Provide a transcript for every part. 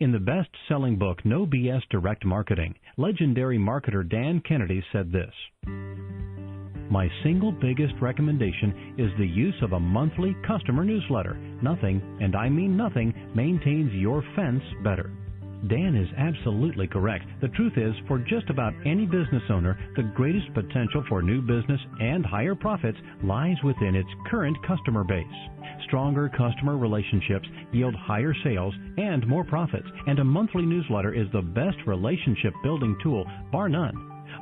In the best-selling book, No BS Direct Marketing, legendary marketer Dan Kennedy said this: "My single biggest recommendation is the use of a monthly customer newsletter. Nothing, and I mean nothing, maintains your fence better." Dan is absolutely correct. The truth is, for just about any business owner, the greatest potential for new business and higher profits lies within its current customer base. Stronger customer relationships yield higher sales and more profits, and a monthly newsletter is the best relationship building tool, bar none.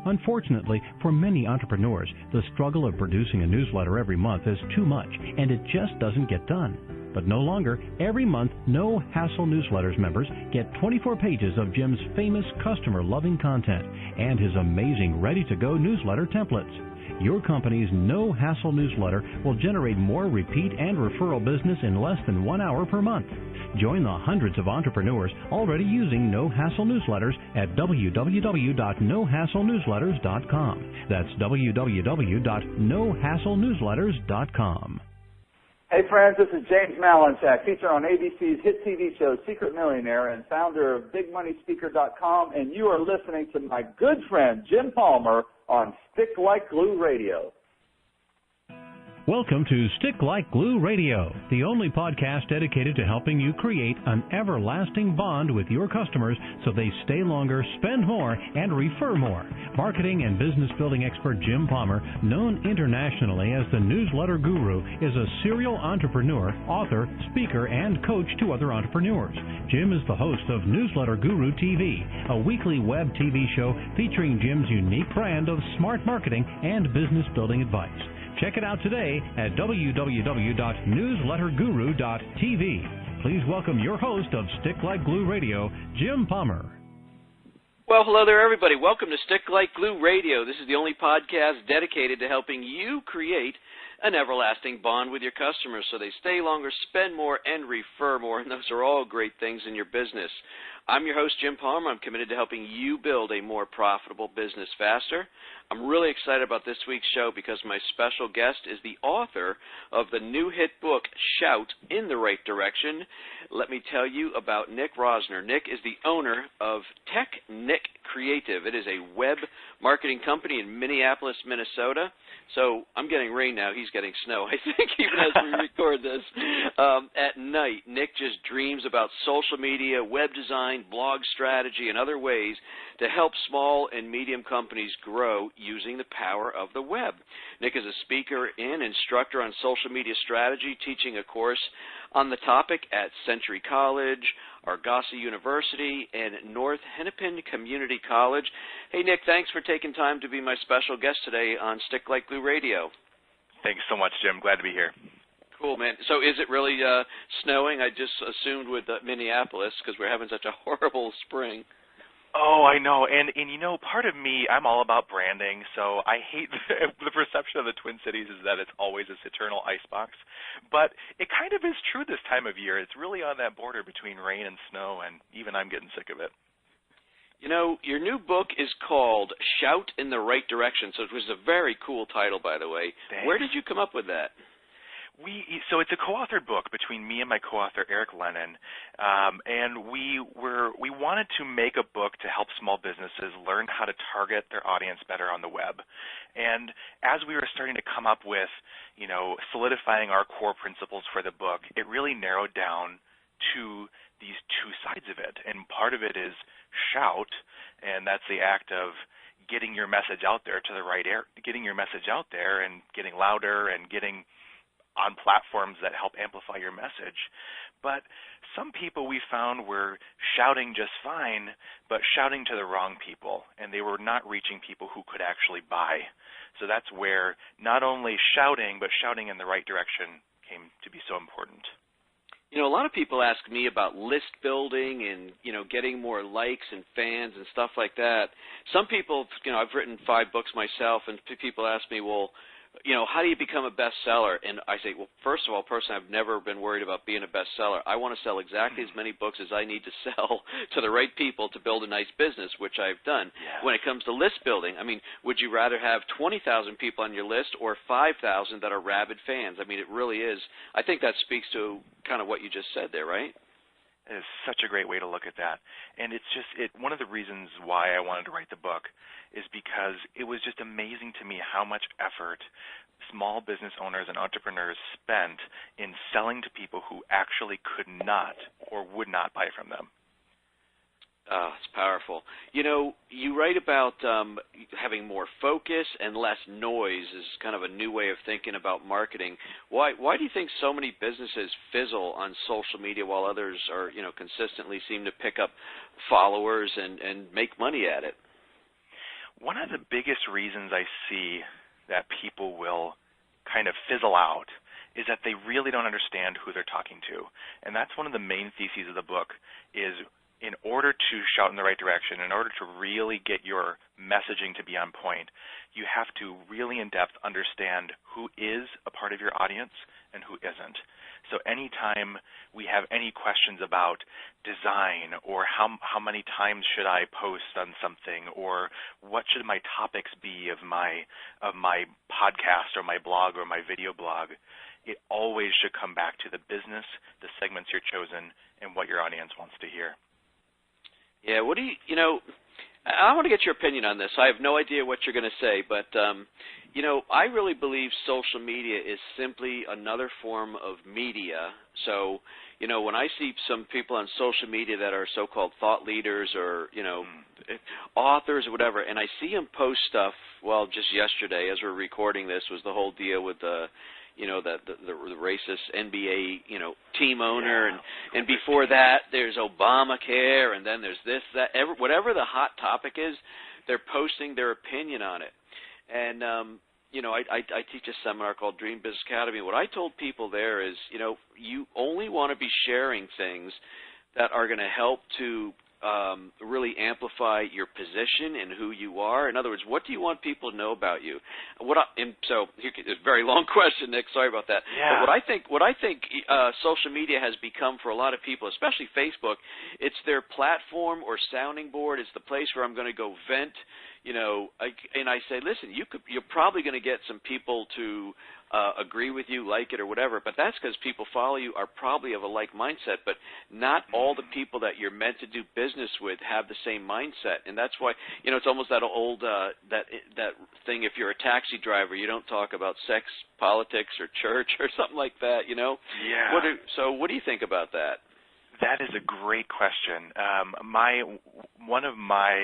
Unfortunately, for many entrepreneurs, the struggle of producing a newsletter every month is too much, and it just doesn't get done. But no longer. Every month, No Hassle Newsletters members get 24 pages of Jim's famous customer-loving content and his amazing ready-to-go newsletter templates. Your company's No Hassle newsletter will generate more repeat and referral business in less than 1 hour per month. Join the hundreds of entrepreneurs already using No Hassle Newsletters at www.nohasslenewsletters.com. That's www.nohasslenewsletters.com. Hey friends, this is James Malinchak, featured on ABC's hit TV show Secret Millionaire and founder of BigMoneySpeaker.com, and you are listening to my good friend Jim Palmer on Stick Like Glue Radio. Welcome to Stick Like Glue Radio, the only podcast dedicated to helping you create an everlasting bond with your customers so they stay longer, spend more, and refer more. Marketing and business building expert Jim Palmer, known internationally as the Newsletter Guru, is a serial entrepreneur, author, speaker, and coach to other entrepreneurs. Jim is the host of Newsletter Guru TV, a weekly web TV show featuring Jim's unique brand of smart marketing and business building advice. Check it out today at www.newsletterguru.tv. Please welcome your host of Stick Like Glue Radio, Jim Palmer. Well, hello there, everybody. Welcome to Stick Like Glue Radio. This is the only podcast dedicated to helping you create an everlasting bond with your customers so they stay longer, spend more, and refer more, and those are all great things in your business. I'm your host, Jim Palmer. I'm committed to helping you build a more profitable business faster. I'm really excited about this week's show because my special guest is the author of the new hit book, Shout in the Right Direction. Let me tell you about Nick Rosener. Nick is the owner of Nick Creative. It is a web marketing company in Minneapolis, Minnesota. So I'm getting rain now. He's getting snow, I think, even as we record this. At night, Nick just dreams about social media, web design, blog strategy, and other ways to help small and medium companies grow using the power of the web. Nick is a speaker and instructor on social media strategy, teaching a course on the topic at Century College, Argosy University, and North Hennepin Community College. Hey, Nick, thanks for taking time to be my special guest today on Stick Like Glue Radio. Thanks so much, Jim. Glad to be here. Cool, man. So is it really snowing? I just assumed with Minneapolis because we're having such a horrible spring. Oh, I know. And you know, part of me, I'm all about branding, so I hate the perception of the Twin Cities is that it's always this eternal icebox. But it kind of is true this time of year. It's really on that border between rain and snow, and even I'm getting sick of it. You know, your new book is called Shout in the Right Direction, so it was a very cool title, by the way. Thanks. Where did you come up with that? So it's a co-authored book between me and my co-author Eric Lennon, and we wanted to make a book to help small businesses learn how to target their audience better on the web. And as we were starting to come up with, you know, solidifying our core principles for the book, it really narrowed down to these two sides of it. And part of it is shout, and that's the act of getting your message out there to the right air, getting your message out there and getting louder and getting on platforms that help amplify your message. But some people we found were shouting just fine, but shouting to the wrong people, and they were not reaching people who could actually buy. So that's where not only shouting, but shouting in the right direction came to be so important. You know, a lot of people ask me about list building and, you know, getting more likes and fans and stuff like that. Some people, you know, I've written 5 books myself, and people ask me, well, you know, how do you become a bestseller? And I say, well, first of all, personally, I've never been worried about being a bestseller. I want to sell exactly as many books as I need to sell to the right people to build a nice business, which I've done. Yeah. When it comes to list building, I mean, would you rather have 20,000 people on your list or 5,000 that are rabid fans? I mean, it really is. I think that speaks to kind of what you just said there, right? is such a great way to look at that. And it's just one of the reasons why I wanted to write the book is because it was just amazing to me how much effort small business owners and entrepreneurs spent in selling to people who actually could not or would not buy from them. Oh, it's powerful. You know, you write about having more focus and less noise is kind of a new way of thinking about marketing. Why do you think so many businesses fizzle on social media while others are, you know, consistently seem to pick up followers and make money at it? One of the biggest reasons I see that people will kind of fizzle out is that they really don't understand who they're talking to. And that's one of the main theses of the book is in order to shout in the right direction, in order to really get your messaging to be on point, you have to really in-depth understand who is a part of your audience and who isn't. So anytime we have any questions about design or how many times should I post on something or what should my topics be of my podcast or my blog or my video blog, it always should come back to the business, the segments you're chosen, and what your audience wants to hear. Yeah, what do you know, I want to get your opinion on this. I have no idea what you're going to say, but, you know, I really believe social media is simply another form of media. So, you know, when I see some people on social media that are so-called thought leaders or, you know, authors or whatever, and I see them post stuff, well, just yesterday as we're recording this was the whole deal with the, you know, the racist NBA, you know, team owner, and before that there's Obamacare, and then there's this, that, whatever the hot topic is, they're posting their opinion on it. And, you know, I teach a seminar called Dream Business Academy. What I told people there is, you know, you only want to be sharing things that are going to help to really amplify your position and who you are. In other words, what do you want people to know about you? So it's a very long question, Nick. Sorry about that. Yeah. But what I think social media has become for a lot of people, especially Facebook, it's their platform or sounding board. It's the place where I'm going to go vent. You know, and I say, listen, you're probably going to get some people to agree with you, like it or whatever, but that's because people follow you are probably of a like mindset, but not all the people that you're meant to do business with have the same mindset. And that's why, you know, it's almost that old that thing, if you're a taxi driver, you don't talk about sex, politics, or church or something like that, you know? Yeah. So what do you think about that? That is a great question. One of my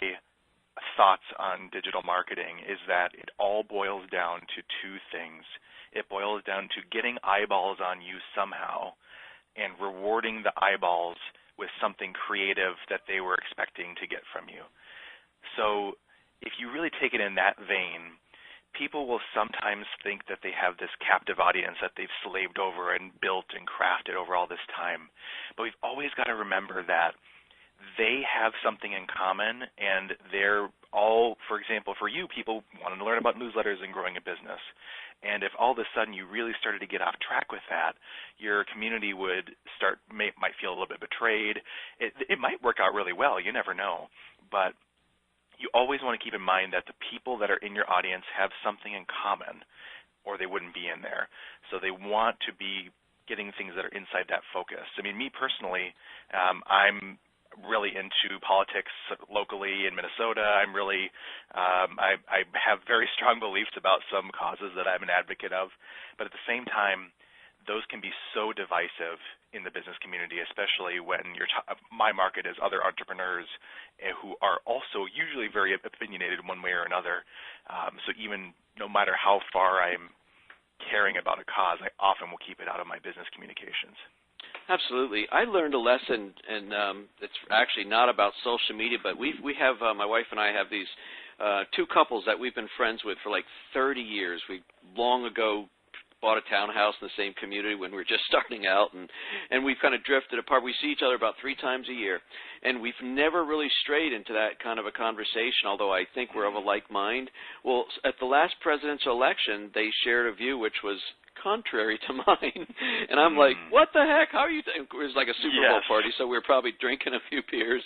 thoughts on digital marketing is that it all boils down to two things. It boils down to getting eyeballs on you somehow and rewarding the eyeballs with something creative that they were expecting to get from you. So if you really take it in that vein, people will sometimes think that they have this captive audience that they've slaved over and built and crafted over all this time. But we've always got to remember that they have something in common, and they're all, for example, for you, people wanting to learn about newsletters and growing a business. And if all of a sudden you really started to get off track with that, your community would might feel a little bit betrayed. It might work out really well. You never know. But you always want to keep in mind that the people that are in your audience have something in common, or they wouldn't be in there. So they want to be getting things that are inside that focus. I mean, me personally, I'm really into politics locally in Minnesota. I'm really, I have very strong beliefs about some causes that I'm an advocate of, but at the same time, those can be so divisive in the business community, especially when my market is other entrepreneurs who are also usually very opinionated one way or another. So even no matter how far I'm caring about a cause, I often will keep it out of my business communications. Absolutely. I learned a lesson, and it's actually not about social media, but we have, my wife and I have these two couples that we've been friends with for like 30 years. We long ago bought a townhouse in the same community when we were just starting out, and we've kind of drifted apart. We see each other about 3 times a year, and we've never really strayed into that kind of a conversation, although I think we're of a like mind. Well, at the last presidential election, they shared a view which was contrary to mine. And I'm like, what the heck? How are you? It was like a Super Bowl party, so we were probably drinking a few beers.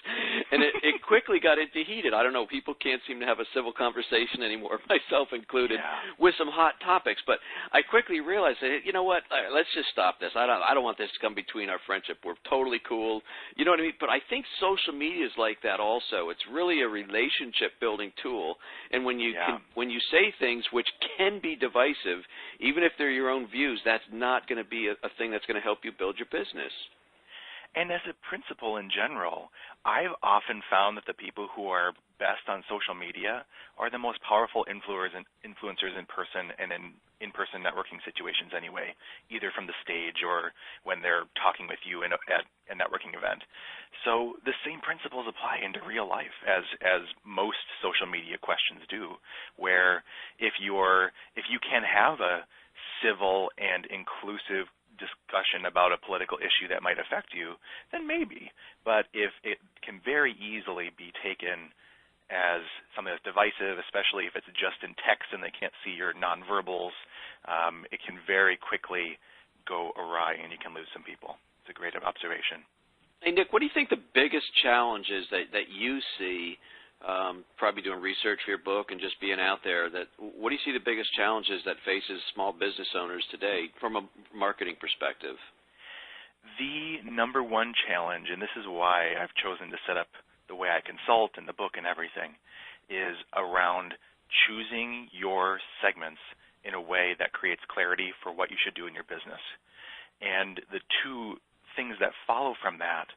And it quickly got into heated. I don't know, people can't seem to have a civil conversation anymore, myself included, with some hot topics. But I quickly realized that, you know what, let's just stop this. I don't want this to come between our friendship. We're totally cool. You know what I mean? But I think social media is like that also. It's really a relationship-building tool. And when you when you say things which can be divisive, even if they're your own views, that's not going to be a thing that's going to help you build your business. And as a principle in general, I've often found that the people who are best on social media are the most powerful influencers in person and in in-person networking situations anyway, either from the stage or when they're talking with you at a networking event. So the same principles apply into real life as most social media questions do, where if you can have a civil and inclusive discussion about a political issue that might affect you, then maybe. But if it can very easily be taken as something that's divisive, especially if it's just in text and they can't see your nonverbals, it can very quickly go awry and you can lose some people. It's a great observation. Hey, Nick, what do you think the biggest challenge is that you see, probably doing research for your book and just being out there, what do you see the biggest challenges that faces small business owners today from a marketing perspective? The number one challenge, and this is why I've chosen to set up the way I consult in the book and everything, is around choosing your segments in a way that creates clarity for what you should do in your business. And the two things that follow from that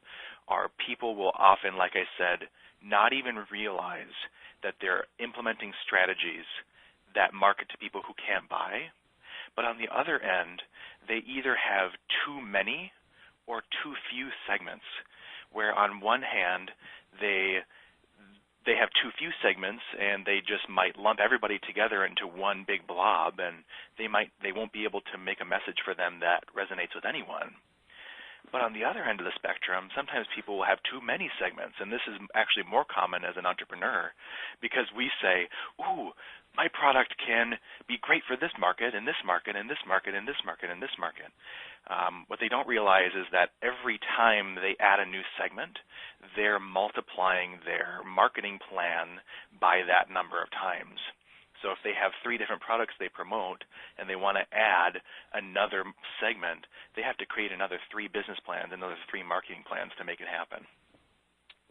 are people will often, like I said, not even realize that they're implementing strategies that market to people who can't buy. But on the other end, they either have too many or too few segments, where on one hand, they have too few segments and they just might lump everybody together into one big blob, and they won't be able to make a message for them that resonates with anyone. But on the other end of the spectrum, sometimes people will have too many segments, and this is actually more common as an entrepreneur, because we say, ooh, my product can be great for this market and this market and this market and this market and this market. What they don't realize is that every time they add a new segment, they're multiplying their marketing plan by that number of times. So if they have 3 different products they promote and they want to add another segment, they have to create another 3 business plans, another 3 marketing plans to make it happen.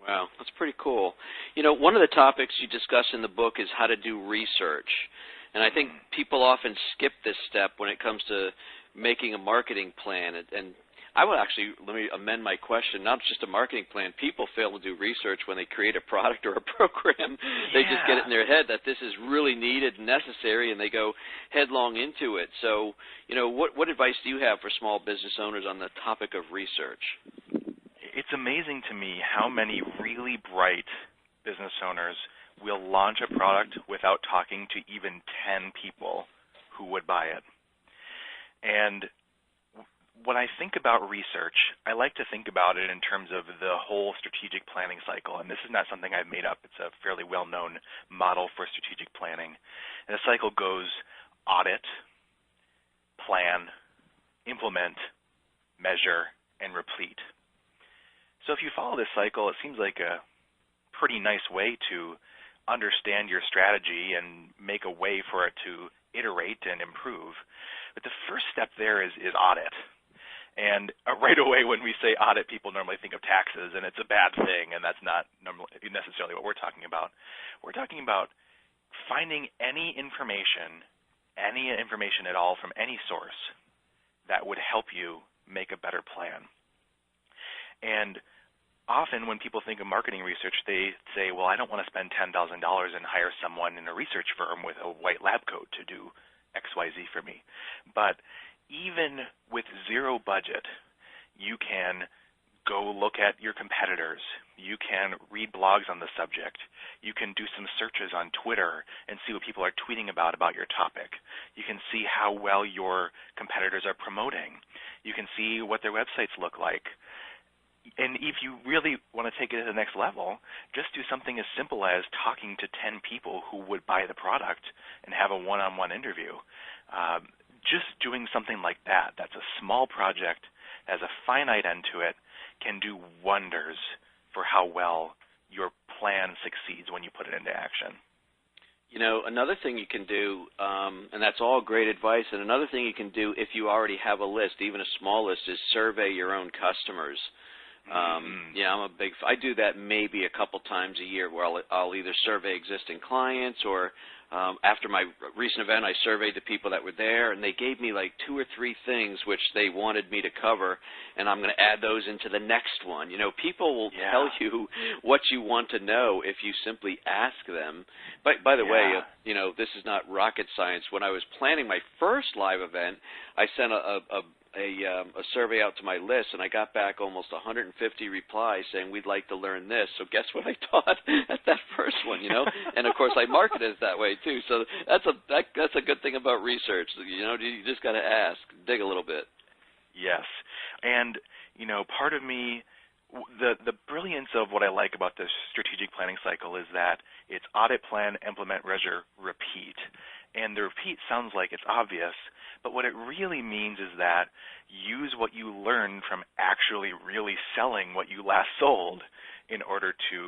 Wow, that's pretty cool. You know, one of the topics you discuss in the book is how to do research. And I think people often skip this step when it comes to making a marketing plan. And I would actually, let me amend my question, not just a marketing plan. People fail to do research when they create a product or a program. They just get it in their head that this is really needed and necessary, and they go headlong into it. So, you know, what advice do you have for small business owners on the topic of research? It's amazing to me how many really bright business owners will launch a product without talking to even 10 people who would buy it. And when I think about research, I like to think about it in terms of the whole strategic planning cycle. And this is not something I've made up. It's a fairly well-known model for strategic planning. And the cycle goes audit, plan, implement, measure, and replete. So if you follow this cycle, it seems like a pretty nice way to understand your strategy and make a way for it to iterate and improve. But the first step there is audit. And right away when we say audit, people normally think of taxes, and it's a bad thing, and that's not necessarily what we're talking about. We're talking about finding any information at all from any source that would help you make a better plan. And often when people think of marketing research, they say, well, I don't want to spend $10,000 and hire someone in a research firm with a white lab coat to do XYZ for me. But even with zero budget, you can go look at your competitors. You can read blogs on the subject. You can do some searches on Twitter and see what people are tweeting about your topic. You can see how well your competitors are promoting. You can see what their websites look like. And if you really want to take it to the next level, just do something as simple as talking to 10 people who would buy the product and have a one-on-one interview. just doing something like that, that's a small project, has a finite end to it, can do wonders for how well your plan succeeds when you put it into action. You know, another thing you can do, and that's all great advice, and another thing you can do if you already have a list, even a small list, is survey your own customers. Yeah, I do that maybe a couple times a year where I'll either survey existing clients or after my recent event, I surveyed the people that were there, and they gave me like 2 or 3 things which they wanted me to cover, and I'm going to add those into the next one. You know, people will tell you what you want to know if you simply ask them. By the way, you know, this is not rocket science. When I was planning my first live event, I sent a survey out to my list, and I got back almost 150 replies saying we'd like to learn this. So guess what I taught at that first one, you know? And of course I market it that way too. So that's a good thing about research. You know, you just got to ask, dig a little bit. Yes, and you know, part of me, the brilliance of what I like about this strategic planning cycle is that it's audit, plan, implement, measure, repeat. And the repeat sounds like it's obvious, but what it really means is that use what you learned from actually really selling what you last sold in order to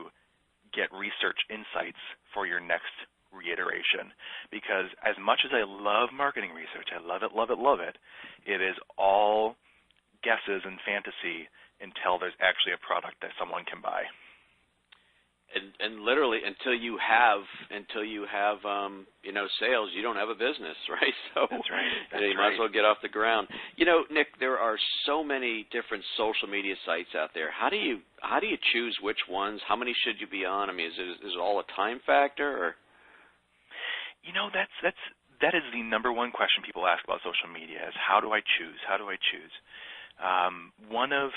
get research insights for your next reiteration. Because as much as I love marketing research, I love it, love it, love it, it is all guesses and fantasy until there's actually a product that someone can buy. And literally until you have you know, sales, you don't have a business, right? So that's right. You might as well get off the ground. You know, Nick, there are so many different social media sites out there. How do you choose which ones? How many should you be on? I mean, is it all a time factor, or? You know, that is the number one question people ask about social media is how do I choose? How do I choose? One of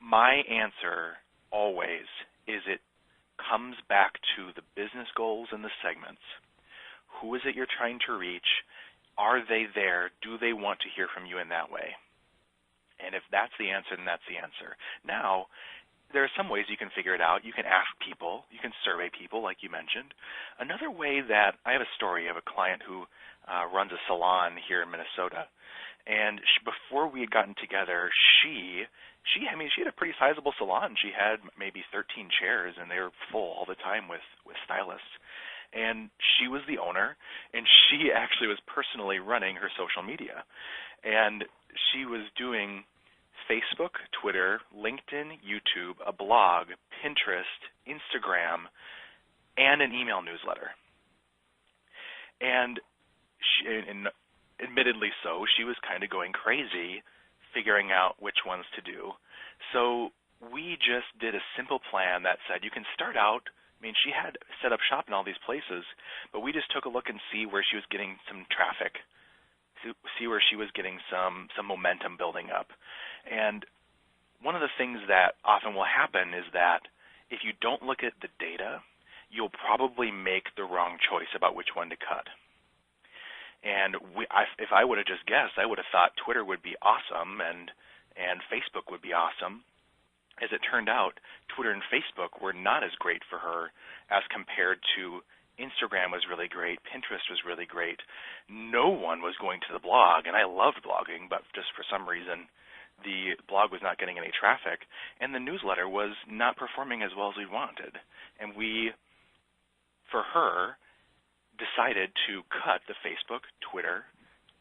my answer always is it comes back to the business goals and the segments. Who is it you're trying to reach? Are they there? Do they want to hear from you in that way? And if that's the answer, then that's the answer. Now, there are some ways you can figure it out. You can ask people. You can survey people, like you mentioned. Another way that I have a story of a client who runs a salon here in Minnesota. And before we had gotten together, she had a pretty sizable salon. She had maybe 13 chairs, and they were full all the time with stylists. And she was the owner, and she actually was personally running her social media. And she was doing Facebook, Twitter, LinkedIn, YouTube, a blog, Pinterest, Instagram, and an email newsletter. And admittedly so, she was kind of going crazy figuring out which ones to do. So we just did a simple plan that said you can start out. I mean, she had set up shop in all these places, but we just took a look and see where she was getting some traffic, see where she was getting some momentum building up. And one of the things that often will happen is that if you don't look at the data, you'll probably make the wrong choice about which one to cut. And if I would have just guessed, I would have thought Twitter would be awesome and Facebook would be awesome. As it turned out, Twitter and Facebook were not as great for her as compared to Instagram was really great, Pinterest was really great. No one was going to the blog, and I loved blogging, but just for some reason the blog was not getting any traffic, and the newsletter was not performing as well as we wanted. And we, for her, decided to cut the Facebook, Twitter,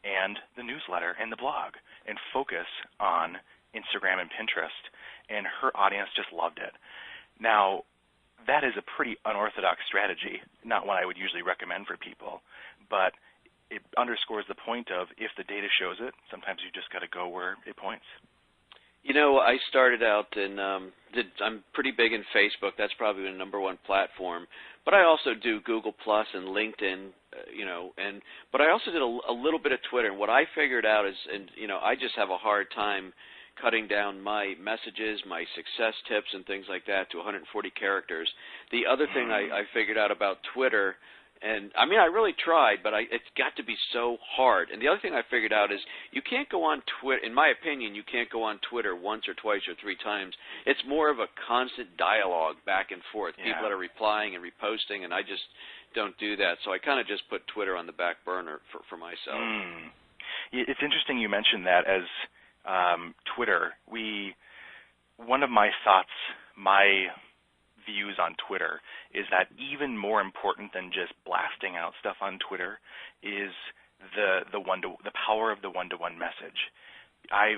and the newsletter and the blog and focus on Instagram and Pinterest, and her audience just loved it. Now, that is a pretty unorthodox strategy, not one I would usually recommend for people, but it underscores the point of if the data shows it, sometimes you just got to go where it points. You know, I started out and I'm pretty big in Facebook. That's probably the number one platform. But I also do Google Plus and LinkedIn, but I also did a little bit of Twitter. And what I figured out is, I just have a hard time cutting down my messages, my success tips and things like that to 140 characters. The other thing I figured out about Twitter, and I mean, I really tried, but it's got to be so hard. And the other thing I figured out is you can't go on Twitter, in my opinion, you can't go on Twitter once or twice or 3 times. It's more of a constant dialogue back and forth. Yeah. People that are replying and reposting, and I just don't do that. So I kind of just put Twitter on the back burner for myself. It's interesting you mentioned that as Twitter. One of my thoughts, my views on Twitter is that even more important than just blasting out stuff on Twitter is the power of the one-to-one message. I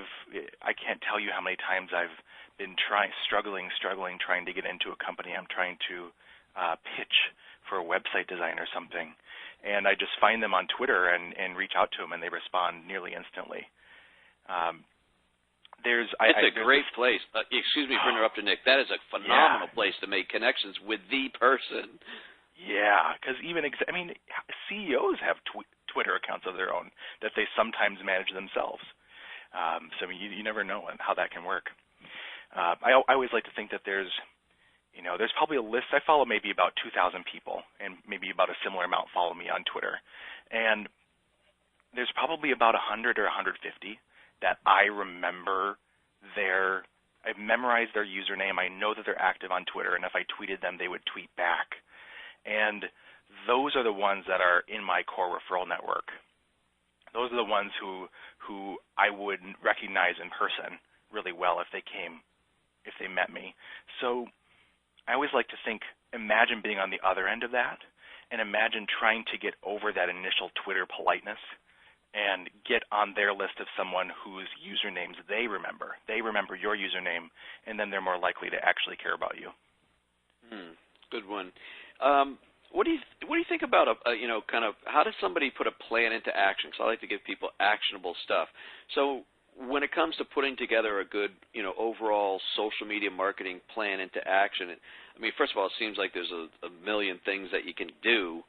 can't tell you how many times I've been struggling trying to get into a company I'm trying to pitch for a website design or something, and I just find them on Twitter and reach out to them, and they respond nearly instantly. It's a great place. Excuse me for interrupting, Nick. That is a phenomenal place to make connections with the person. Yeah, because CEOs have Twitter accounts of their own that they sometimes manage themselves. So you never know how that can work. I always like to think that there's probably a list. I follow maybe about 2,000 people, and maybe about a similar amount follow me on Twitter. And there's probably about 100 or 150 that I remember I've memorized their username. I know that they're active on Twitter, and if I tweeted them, they would tweet back. And those are the ones that are in my core referral network. Those are the ones who I would recognize in person really well if they met me. So I always like to imagine being on the other end of that, and imagine trying to get over that initial Twitter politeness and get on their list of someone whose usernames they remember. They remember your username, and then they're more likely to actually care about you. Good one. What do you think about kind of how does somebody put a plan into action? Because I like to give people actionable stuff. So when it comes to putting together a good overall social media marketing plan into action, first of all, it seems like there's a million things that you can do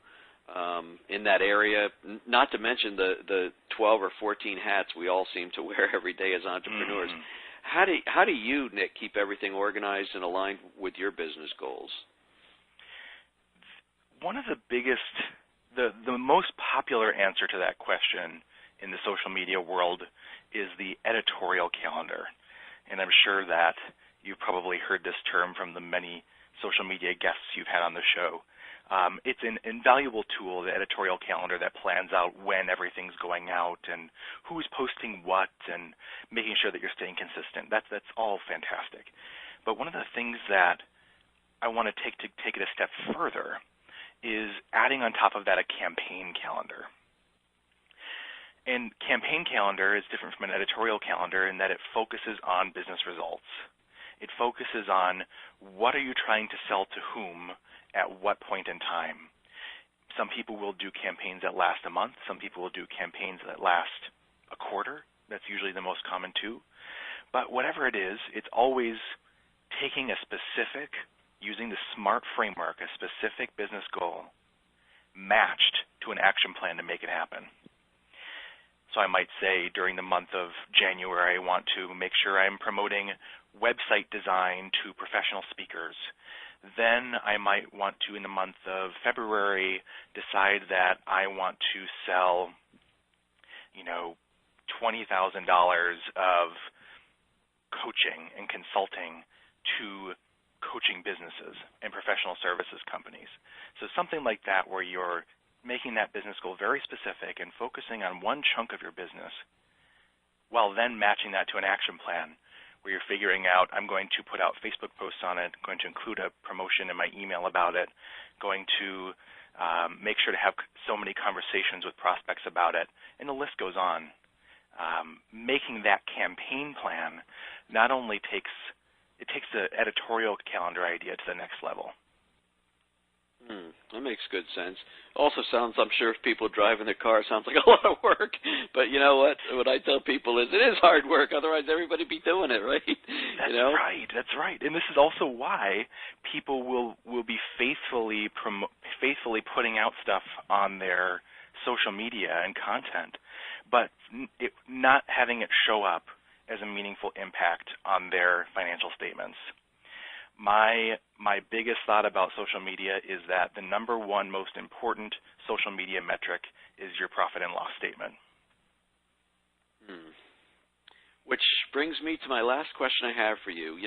in that area, not to mention the 12 or 14 hats we all seem to wear every day as entrepreneurs. How do you, Nick, keep everything organized and aligned with your business goals? One of the biggest, the most popular answer to that question in the social media world is the editorial calendar. And I'm sure that you've probably heard this term from the many social media guests you've had on the show. It's an invaluable tool, the editorial calendar, that plans out when everything's going out and who's posting what and making sure that you're staying consistent. That's all fantastic. But one of the things that I want to take it a step further is adding on top of that a campaign calendar. And campaign calendar is different from an editorial calendar in that it focuses on business results. It focuses on what are you trying to sell to whom at what point in time. Some people will do campaigns that last a month. Some people will do campaigns that last a quarter. That's usually the most common too. But whatever it is, it's always taking a specific, using the SMART framework, a specific business goal matched to an action plan to make it happen. So I might say during the month of January, I want to make sure I'm promoting website design to professional speakers. Then I might want to, in the month of February, decide that I want to sell, $20,000 of coaching and consulting to coaching businesses and professional services companies. So something like that where you're making that business goal very specific and focusing on one chunk of your business while then matching that to an action plan where you're figuring out, I'm going to put out Facebook posts on it, going to include a promotion in my email about it, going to make sure to have so many conversations with prospects about it, and the list goes on. Making that campaign plan not only takes the editorial calendar idea to the next level. That makes good sense. Also sounds, I'm sure if people drive in their car, sounds like a lot of work. But you know what? What I tell people is it is hard work. Otherwise, everybody would be doing it, right? Right. That's right. And this is also why people will be faithfully putting out stuff on their social media and content, but not having it show up as a meaningful impact on their financial statements. My biggest thought about social media is that the number one most important social media metric is your profit and loss statement. Which brings me to my last question I have for you.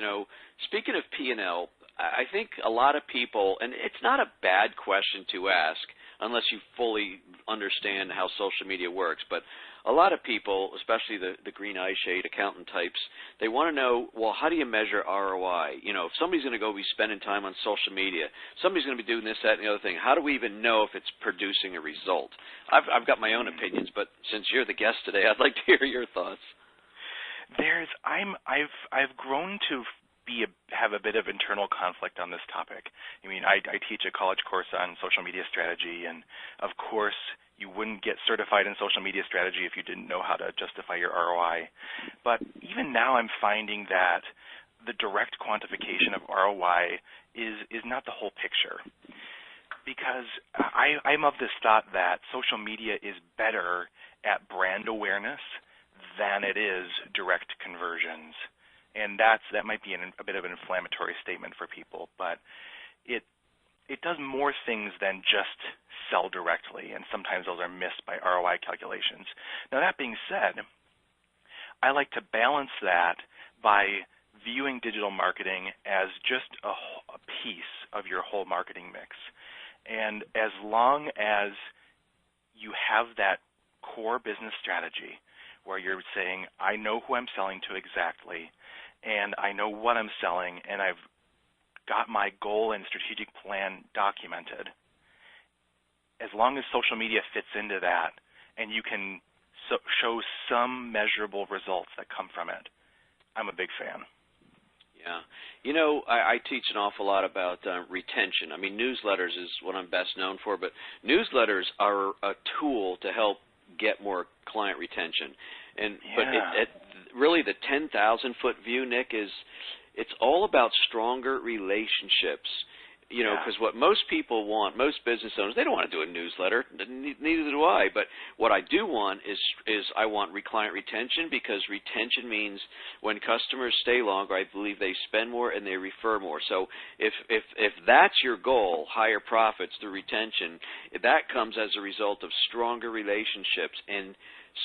Speaking of P&L, I think a lot of people, and it's not a bad question to ask unless you fully understand how social media works, but a lot of people, especially the green eye shade accountant types, they want to know, well, how do you measure ROI? You know, if somebody's going to go be spending time on social media, somebody's going to be doing this, that, and the other thing, how do we even know if it's producing a result? I've got my own opinions, but since you're the guest today, I'd like to hear your thoughts. I've grown to have a bit of internal conflict on this topic. I mean, I teach a college course on social media strategy, and of course, you wouldn't get certified in social media strategy if you didn't know how to justify your ROI. But even now, I'm finding that the direct quantification of ROI is not the whole picture, because I'm of this thought that social media is better at brand awareness than it is direct conversions. And that might be a bit of an inflammatory statement for people, but it does more things than just sell directly, and sometimes those are missed by ROI calculations. Now, that being said, I like to balance that by viewing digital marketing as just a piece of your whole marketing mix. And as long as you have that core business strategy where you're saying, I know who I'm selling to exactly, and I know what I'm selling, and I've got my goal and strategic plan documented, as long as social media fits into that and you can show some measurable results that come from it, I'm a big fan. Yeah. You know, I teach an awful lot about retention. I mean, newsletters is what I'm best known for, but newsletters are a tool to help get more client retention. But really the 10,000-foot view, Nick, it's all about stronger relationships. You know, because what most people want, most business owners, they don't want to do a newsletter. Neither do I. But what I do want is I want client retention, because retention means when customers stay longer, I believe they spend more and they refer more. So if that's your goal, higher profits through retention, that comes as a result of stronger relationships. And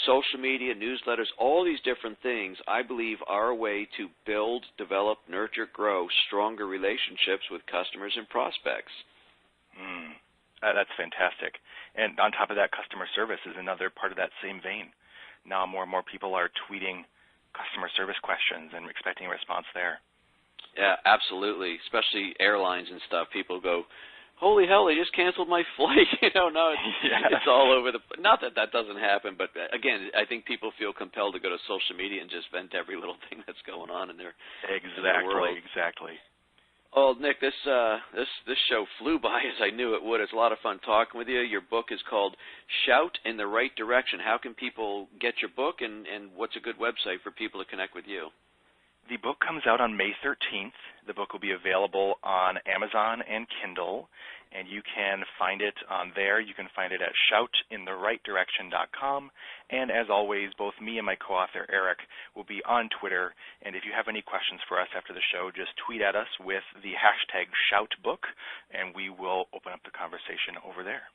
social media, newsletters, all these different things, I believe, are a way to build, develop, nurture, grow stronger relationships with customers and prospects. That's fantastic. And on top of that, customer service is another part of that same vein. Now more and more people are tweeting customer service questions and expecting a response there. Yeah, absolutely, especially airlines and stuff. People go, holy hell, they just canceled my flight. It's all over not that doesn't happen, but again, I think people feel compelled to go to social media and just vent every little thing that's going on in their world. Exactly. Oh, Nick, this show flew by as I knew it would. It's a lot of fun talking with you. Your book is called Shout in the Right Direction. How can people get your book, and what's a good website for people to connect with you? The book comes out on May 13th. The book will be available on Amazon and Kindle, and you can find it on there. You can find it at shoutintherightdirection.com. And as always, both me and my co-author, Eric, will be on Twitter. And if you have any questions for us after the show, just tweet at us with the hashtag #ShoutBook, and we will open up the conversation over there.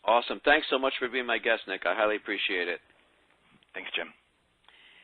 Awesome. Thanks so much for being my guest, Nick. I highly appreciate it. Thanks, Jim.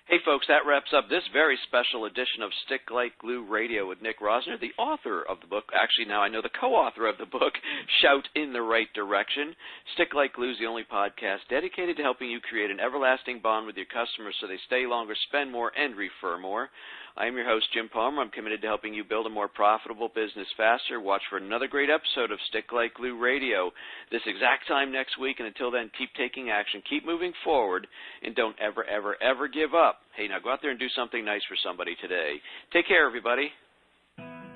Hey, folks, that wraps up this very special edition of Stick Like Glue Radio with Nick Rosener, the author of the book. Actually, now I know the co-author of the book, Shout in the Right Direction. Stick Like Glue is the only podcast dedicated to helping you create an everlasting bond with your customers so they stay longer, spend more, and refer more. I am your host, Jim Palmer. I'm committed to helping you build a more profitable business faster. Watch for another great episode of Stick Like Glue Radio this exact time next week. And until then, keep taking action, keep moving forward, and don't ever, ever, ever give up. Hey, now go out there and do something nice for somebody today. Take care, everybody.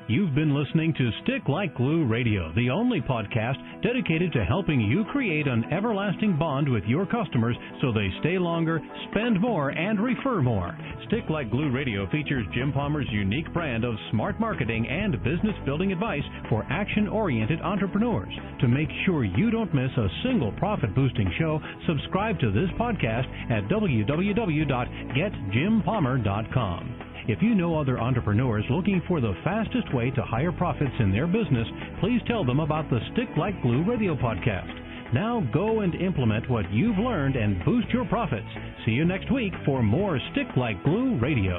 You've been listening to Stick Like Glue Radio, the only podcast dedicated to helping you create an everlasting bond with your customers so they stay longer, spend more, and refer more. Stick Like Glue Radio features Jim Palmer's unique brand of smart marketing and business building advice for action-oriented entrepreneurs. To make sure you don't miss a single profit-boosting show, subscribe to this podcast at www.getjimpalmer.com. If you know other entrepreneurs looking for the fastest way to higher profits in their business, please tell them about the Stick Like Glue Radio podcast. Now go and implement what you've learned and boost your profits. See you next week for more Stick Like Glue Radio.